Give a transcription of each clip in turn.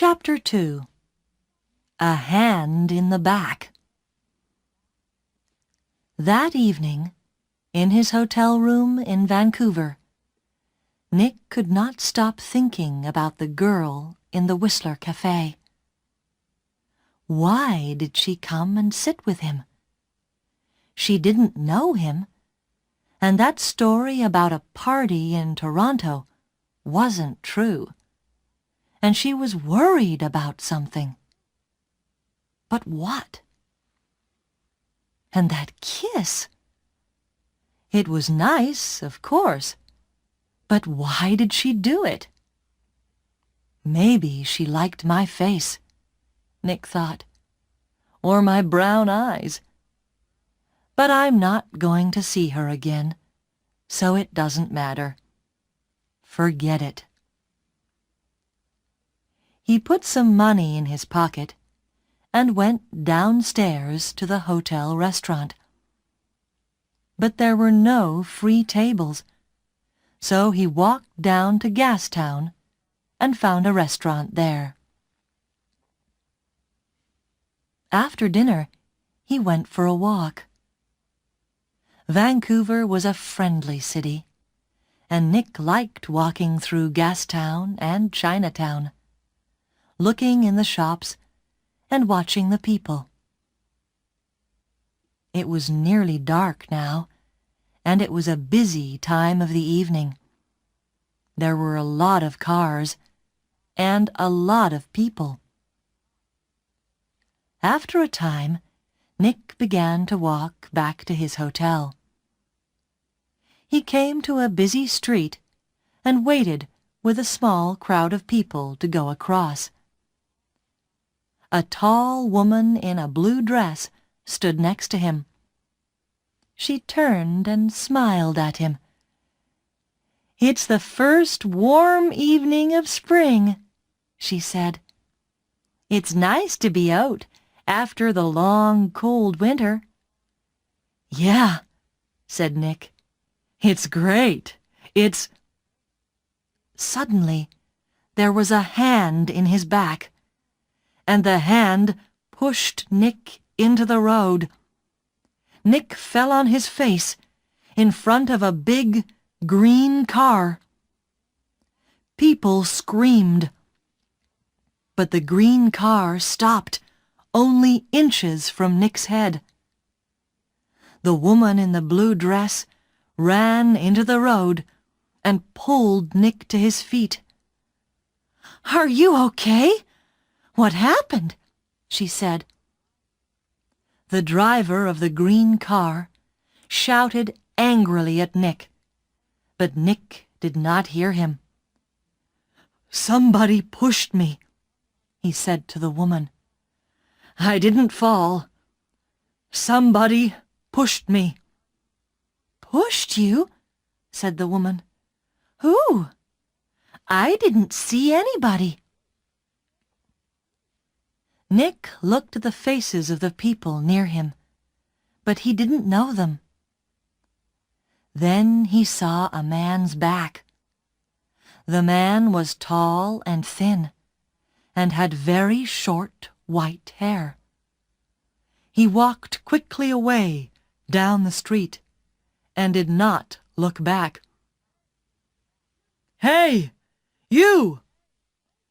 Chapter 2. A Hand in the Back. That evening, in his hotel room in Vancouver, Nick could not stop thinking about the girl in the Whistler Cafe. Why did she come and sit with him? She didn't know him, and that story about a party in Toronto wasn't true, and she was worried about something. But what? And that kiss! It was nice, of course, but why did she do it? Maybe she liked my face, Nick thought, or my brown eyes. But I'm not going to see her again, so it doesn't matter. Forget it. He put some money in his pocket and went downstairs to the hotel restaurant. But there were no free tables, so he walked down to Gastown and found a restaurant there. After dinner, he went for a walk. Vancouver was a friendly city, and Nick liked walking through Gastown and Chinatown, looking in the shops and watching the people. It was nearly dark now, and it was a busy time of the evening. There were a lot of cars and a lot of people. After a time, Nick began to walk back to his hotel. He came to a busy street and waited with a small crowd of people to go across. A tall woman in a blue dress stood next to him. She turned and smiled at him. "It's the first warm evening of spring," she said. "It's nice to be out after the long, cold winter." "Yeah," said Nick. "It's great. It's—" Suddenly, there was a hand in his back, and the hand pushed Nick into the road. Nick fell on his face in front of a big, green car. People screamed, but the green car stopped only inches from Nick's head. The woman in the blue dress ran into the road and pulled Nick to his feet. "Are you okay? What happened?" she said. The driver of the green car shouted angrily at Nick, but Nick did not hear him. "Somebody pushed me," he said to the woman. "I didn't fall. Somebody pushed me." "Pushed you?" said the woman. "Who? I didn't see anybody." Nick looked at the faces of the people near him, but he didn't know them. Then he saw a man's back. The man was tall and thin, and had very short white hair. He walked quickly away down the street, and did not look back. "Hey, you!"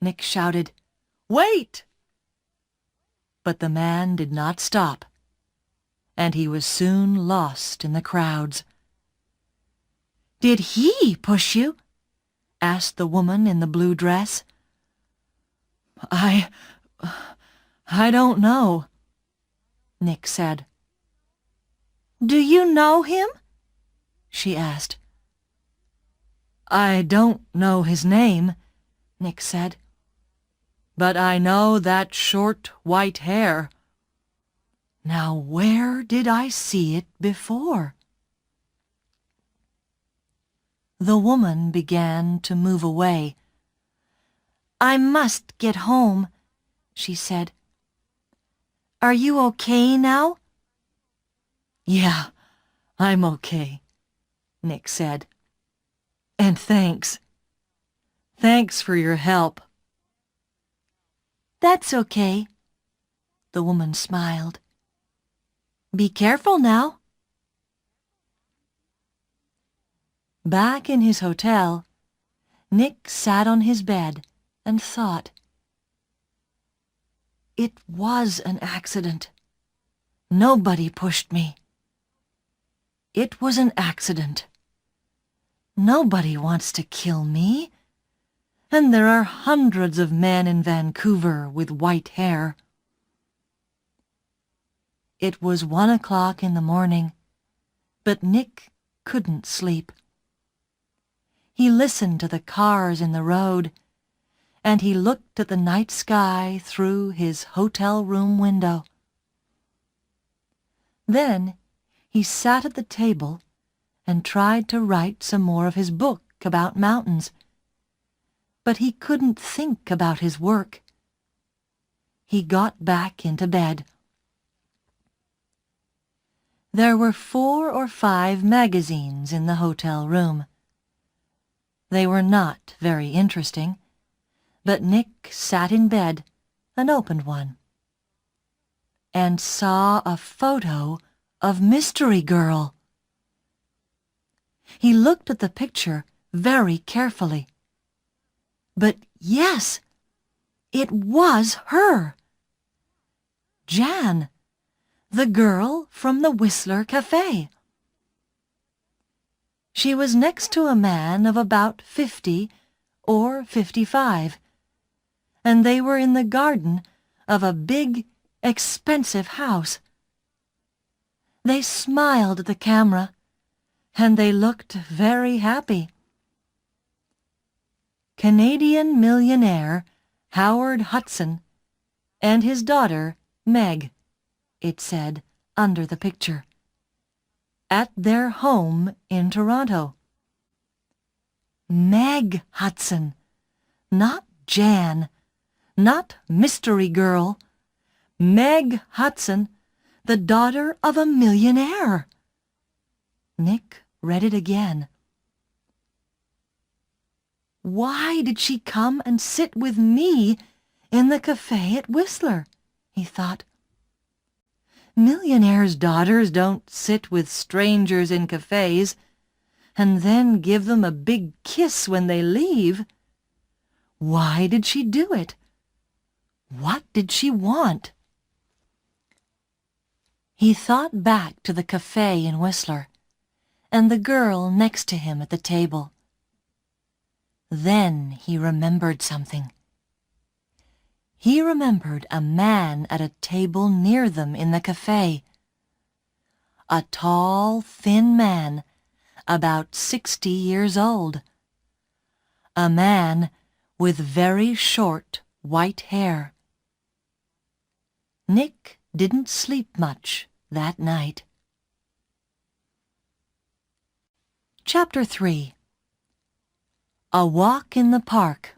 Nick shouted. "Wait!" But the man did not stop, and he was soon lost in the crowds. "Did he push you?" asked the woman in the blue dress. I don't know," Nick said. "Do you know him?" she asked. "I don't know his name," Nick said. "But I know that short white hair. Now where did I see it before?" The woman began to move away. "I must get home," she said. "Are you okay now?" "Yeah, I'm okay," Nick said. "And thanks. Thanks for your help." "That's okay." The woman smiled. "Be careful now." Back in his hotel, Nick sat on his bed and thought. It was an accident. Nobody pushed me. It was an accident. Nobody wants to kill me. And there are hundreds of men in Vancouver with white hair. It was 1 o'clock in the morning, but Nick couldn't sleep. He listened to the cars in the road, and he looked at the night sky through his hotel room window. Then he sat at the table and tried to write some more of his book about mountains. But he couldn't think about his work. He got back into bed. There were 4 or 5 magazines in the hotel room. They were not very interesting, but Nick sat in bed and opened one, and saw a photo of Mystery Girl. He looked at the picture very carefully. But yes, it was her. Jan, the girl from the Whistler Cafe. She was next to a man of about 50 or 55, and they were in the garden of a big, expensive house. They smiled at the camera, and they looked very happy. Canadian millionaire Howard Hudson and his daughter Meg, it said under the picture, at their home in Toronto. Meg Hudson, not Jan, not Mystery Girl. Meg Hudson, the daughter of a millionaire. Nick read it again. Why did she come and sit with me in the cafe at Whistler? He thought. Millionaires' daughters don't sit with strangers in cafes and then give them a big kiss when they leave. Why did she do it? What did she want? He thought back to the cafe in Whistler and the girl next to him at the table. Then he remembered something. He remembered a man at a table near them in the cafe. A tall, thin man, about 60 years old. A man with very short white hair. Nick didn't sleep much that night. Chapter 3. A Walk in the Park.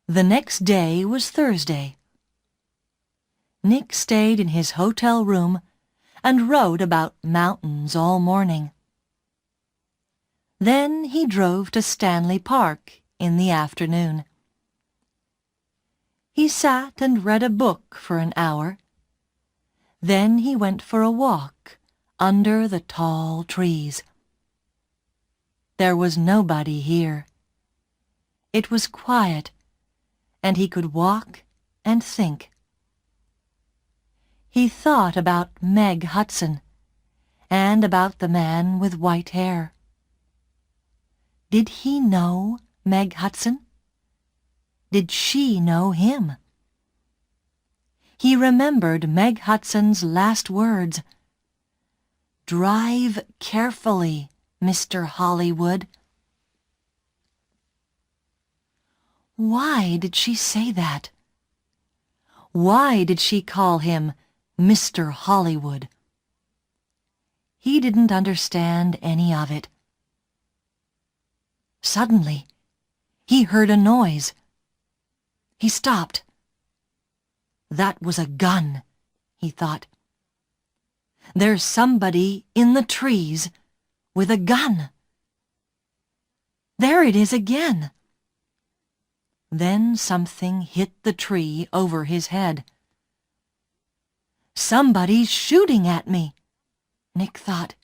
The next day was Thursday. Nick stayed in his hotel room and wrote about mountains all morning. Then he drove to Stanley Park in the afternoon. He sat and read a book for an hour. Then he went for a walk under the tall trees. There was nobody here. It was quiet, and he could walk and think. He thought about Meg Hudson and about the man with white hair. Did he know Meg Hudson? Did she know him? He remembered Meg Hudson's last words. "Drive carefully, Mr. Hollywood." Why did she say that? Why did she call him Mr. Hollywood? He didn't understand any of it. Suddenly, he heard a noise. He stopped. That was a gun, he thought. There's somebody in the trees with a gun. There it is again. Then something hit the tree over his head. "Somebody's shooting at me," Nick thought.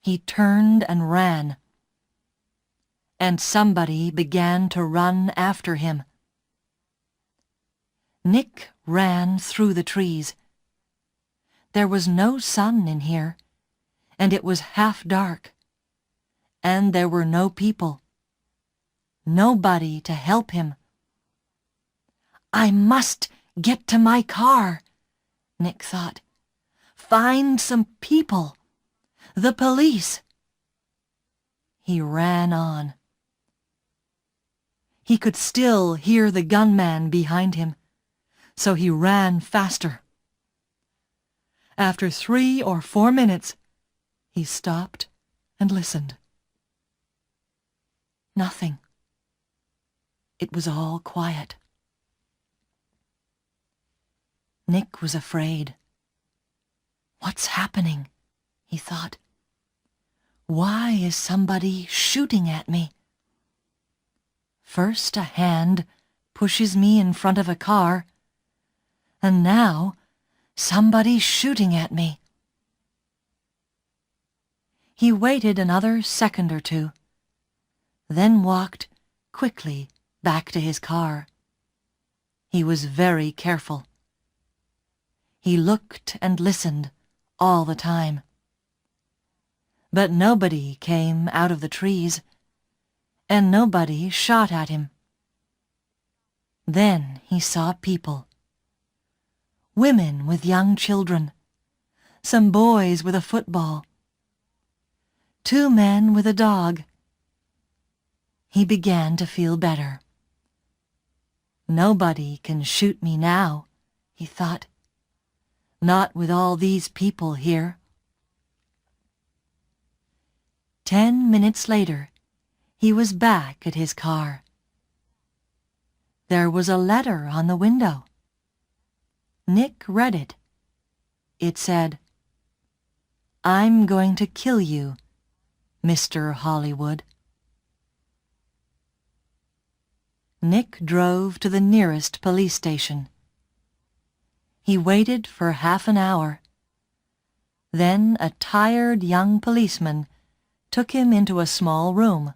He turned and ran. And somebody began to run after him. Nick ran through the trees. There was no sun in here, and it was half dark. And there were no people. Nobody to help him. "I must get to my car," Nick thought. "Find some people. The police." He ran on. He could still hear the gunman behind him, so he ran faster. After 3 or 4 minutes, he stopped and listened. Nothing. It was all quiet. Nick was afraid. "What's happening?" he thought. "Why is somebody shooting at me? First a hand pushes me in front of a car, and now somebody's shooting at me." He waited another second or two, then walked quickly back to his car. He was very careful. He looked and listened all the time. But nobody came out of the trees, and nobody shot at him. Then he saw people. Women with young children, some boys with a football, 2 men with a dog. He began to feel better. "Nobody can shoot me now," he thought. "Not with all these people here." 10 minutes later, he was back at his car. There was a letter on the window. Nick read it. It said, "I'm going to kill you, Mr. Hollywood." Nick drove to the nearest police station. He waited for half an hour. Then a tired young policeman took him into a small room.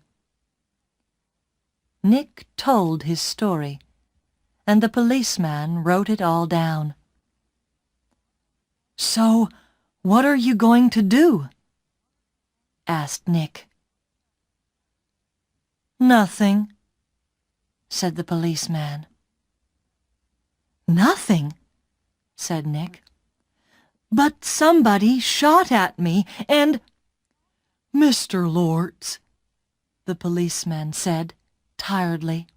Nick told his story, and the policeman wrote it all down. "So, what are you going to do?" asked Nick. "Nothing," said the policeman. "Nothing?" said Nick. "But somebody shot at me, and—" "Mr. Lortz," the policeman said tiredly,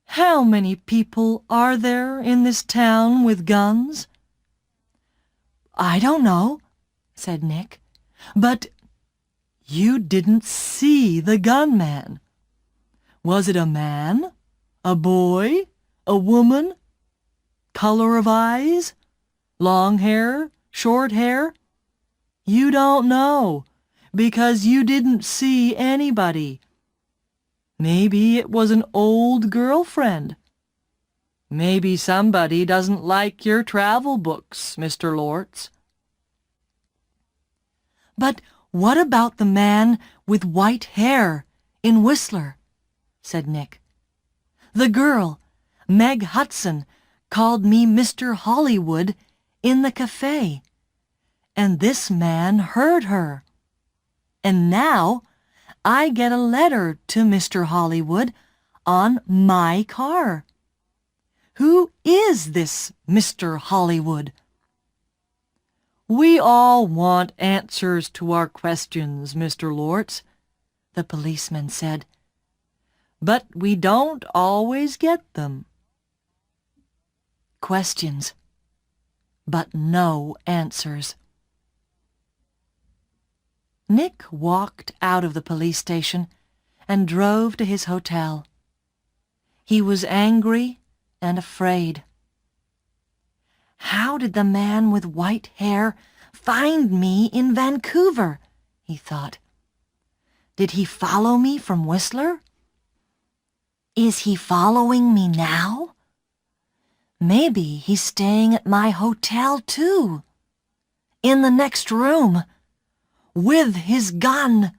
"how many people are there in this town with guns?" "I don't know," said Nick, "but—" "You didn't see the gunman. Was it a man, a boy, a woman? Color of eyes? Long hair, short hair? You don't know, because you didn't see anybody. Maybe it was an old girlfriend. Maybe somebody doesn't like your travel books, Mr. Lortz." "But what about the man with white hair in Whistler?" said Nick. "The girl, Meg Hudson, called me Mr. Hollywood in the cafe, and this man heard her. And now I get a letter to Mr. Hollywood on my car. Who is this Mr. Hollywood?" "We all want answers to our questions, Mr. Lortz," the policeman said. "But we don't always get them." Questions, but no answers. Nick walked out of the police station and drove to his hotel. He was angry and afraid. "How did the man with white hair find me in Vancouver?" he thought. "Did he follow me from Whistler?" Is he following me now? Maybe he's staying at my hotel too. In the next room. With his gun.